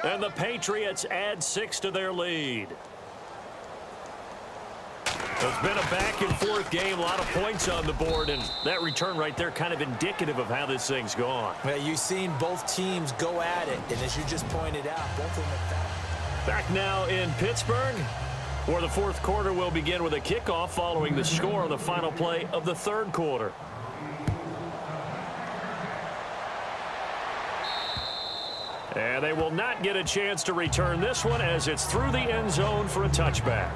And the Patriots add 6 to their lead. It's been a back-and-forth game, a lot of points on the board, and that return right there kind of indicative of how this thing's gone. Well, you've seen both teams go at it, and as you just pointed out, both of them have... Back now in Pittsburgh, where the fourth quarter will begin with a kickoff following the score on the final play of the third quarter. And they will not get a chance to return this one as it's through the end zone for a touchback.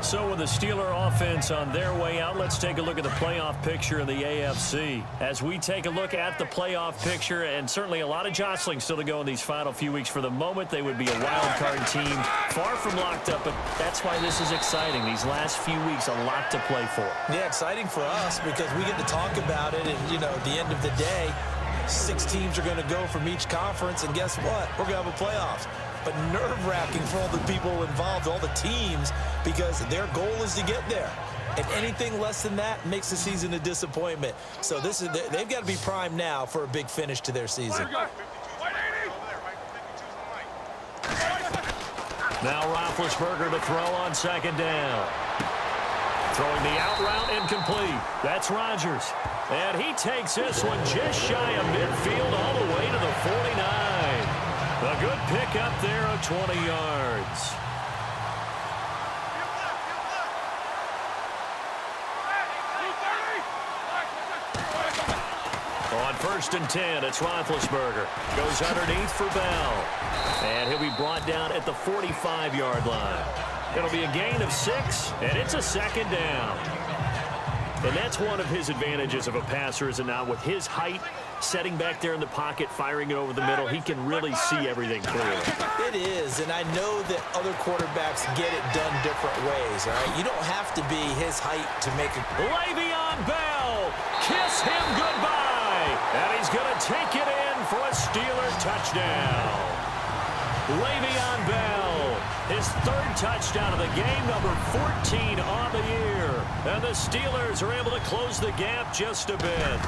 So with the Steeler offense on their way out, let's take a look at the playoff picture in the AFC. As we take a look at the playoff picture, and certainly a lot of jostling still to go in these final few weeks. For the moment, they would be a wild card team, far from locked up, but that's why this is exciting. These last few weeks, a lot to play for. Yeah, exciting for us because we get to talk about it, and, you know, at the end of the day, 6 teams are going to go from each conference, and guess what? We're going to have a playoffs. But nerve-wracking for all the people involved, all the teams, because their goal is to get there. And anything less than that makes the season a disappointment. So this is they've got to be primed now for a big finish to their season. Now Roethlisberger to throw on second down. Throwing the out route incomplete. That's Rodgers. And he takes this one just shy of midfield all the way to the 49. A good pickup there of 20 yards. On 1st and 10, it's Roethlisberger. Goes underneath for Bell. And he'll be brought down at the 45-yard line. It'll be a gain of 6, and it's a second down. And that's one of his advantages of a passer, is it not? With his height, setting back there in the pocket, firing it over the middle, he can really see everything clearly. It is, and I know that other quarterbacks get it done different ways, all right? You don't have to be his height to make it. Le'Veon Bell, kiss him goodbye. And he's going to take it in for a Steeler touchdown. Le'Veon Bell, his 3rd touchdown of the game, number 14 on the year. And the Steelers are able to close the gap just a bit.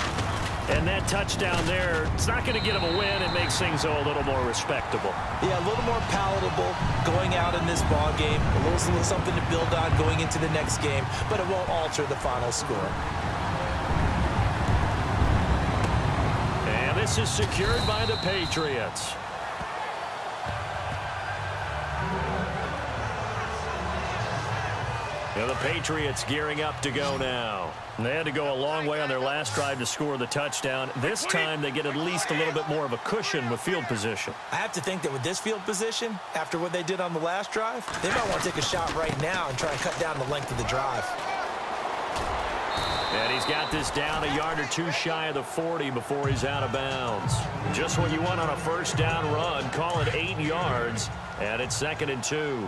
And that touchdown there, it's not going to get them a win. It makes things, though, a little more respectable. Yeah, a little more palatable going out in this ball game. A little something to build on going into the next game, but it won't alter the final score. And this is secured by the Patriots. And the Patriots gearing up to go now. And they had to go a long way on their last drive to score the touchdown. This time they get at least a little bit more of a cushion with field position. I have to think that with this field position, after what they did on the last drive, they might want to take a shot right now and try and cut down the length of the drive. And he's got this down a yard or two shy of the 40 before he's out of bounds. Just what you want on a first down run. Call it 8 yards, and it's 2nd and 2.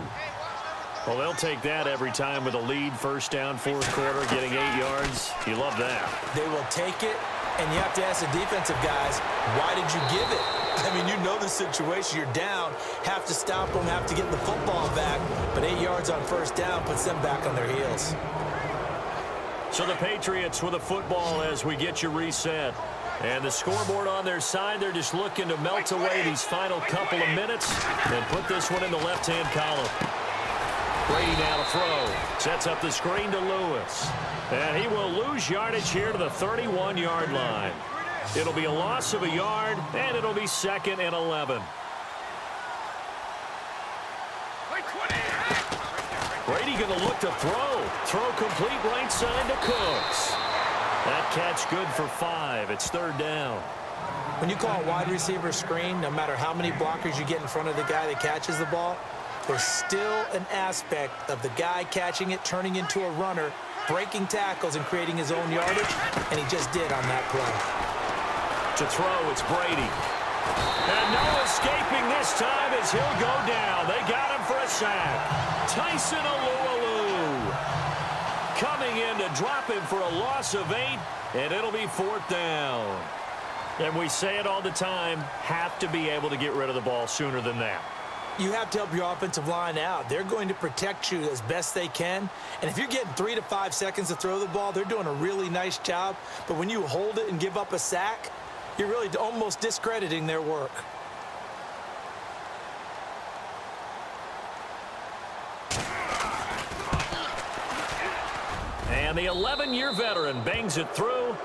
Well, they'll take that every time with a lead, first down, fourth quarter, getting 8 yards. You love that. They will take it, and you have to ask the defensive guys, why did you give it? I mean, you know the situation. You're down, have to stop them, have to get the football back, but 8 yards on first down puts them back on their heels. So the Patriots with a football as we get you reset. And the scoreboard on their side, they're just looking to melt away these final couple of minutes and put this one in the left-hand column. Brady now to throw. Sets up the screen to Lewis. And he will lose yardage here to the 31-yard line. It'll be a loss of a yard, and it'll be 2nd and 11. Brady going to look to throw. Throw complete right side to Cooks. That catch good for 5. It's 3rd down. When you call a wide receiver screen, no matter how many blockers you get in front of the guy that catches the ball, there's still an aspect of the guy catching it, turning into a runner, breaking tackles and creating his own yardage, and he just did on that play. To throw, it's Brady. And no escaping this time as he'll go down. They got him for a sack. Tyson Alualu coming in to drop him for a loss of 8, and it'll be 4th down. And we say it all the time, have to be able to get rid of the ball sooner than that. You have to help your offensive line out. They're going to protect you as best they can. And if you're getting 3 to 5 seconds to throw the ball, they're doing a really nice job. But when you hold it and give up a sack, you're really almost discrediting their work. And the 11-year veteran bangs it through,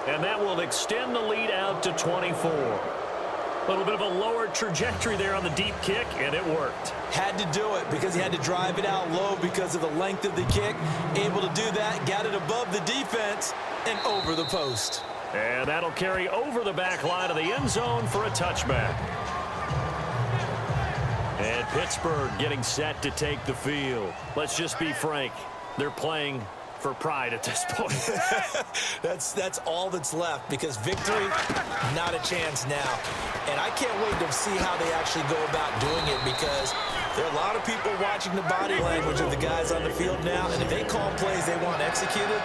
and that will extend the lead out to 24. A little bit of a lower trajectory there on the deep kick, and it worked. Had to do it because he had to drive it out low because of the length of the kick. Able to do that, got it above the defense and over the post. And that'll carry over the back line of the end zone for a touchback. And Pittsburgh getting set to take the field. Let's just be frank. They're playing for pride at this point. That's all that's left because victory, not a chance now. And I can't wait to see how they actually go about doing it because there are a lot of people watching the body language of the guys on the field now, and if they call plays they want executed,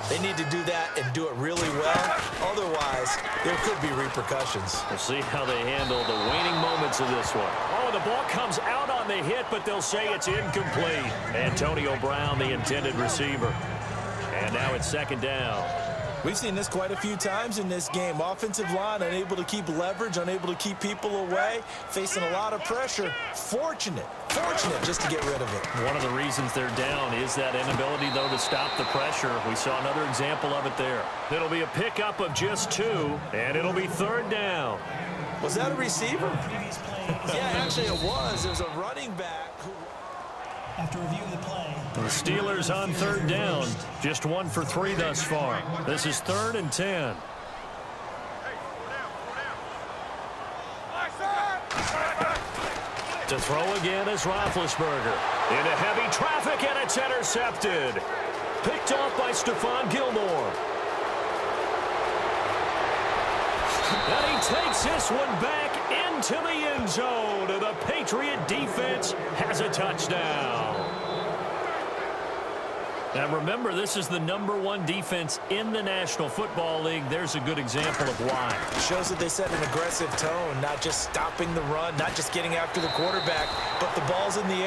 they need to do that and do it really well. Otherwise, there could be repercussions. We'll see how they handle the waning moments of this one. Oh, the ball comes out on the hit, but they'll say it's incomplete. Antonio Brown, the intended receiver. And now it's second down. We've seen this quite a few times in this game. Offensive line unable to keep leverage, unable to keep people away, facing a lot of pressure. Fortunate just to get rid of it. One of the reasons they're down is that inability, though, to stop the pressure. We saw another example of it there. It'll be a pickup of just 2, and it'll be third down. Was that a receiver? Yeah, actually it was. There's a running back who... After reviewing the play, The Steelers on third down, just 1 for 3 thus far. This is 3rd and 10. To throw again is Roethlisberger. Into heavy traffic, and it's intercepted. Picked off by Stephon Gilmore. And he takes this one back into the end zone. And the Patriot defense has a touchdown. Now remember, this is the #1 defense in the National Football League. There's a good example of why. Shows that they set an aggressive tone, not just stopping the run, not just getting after the quarterback, but the ball's in the air.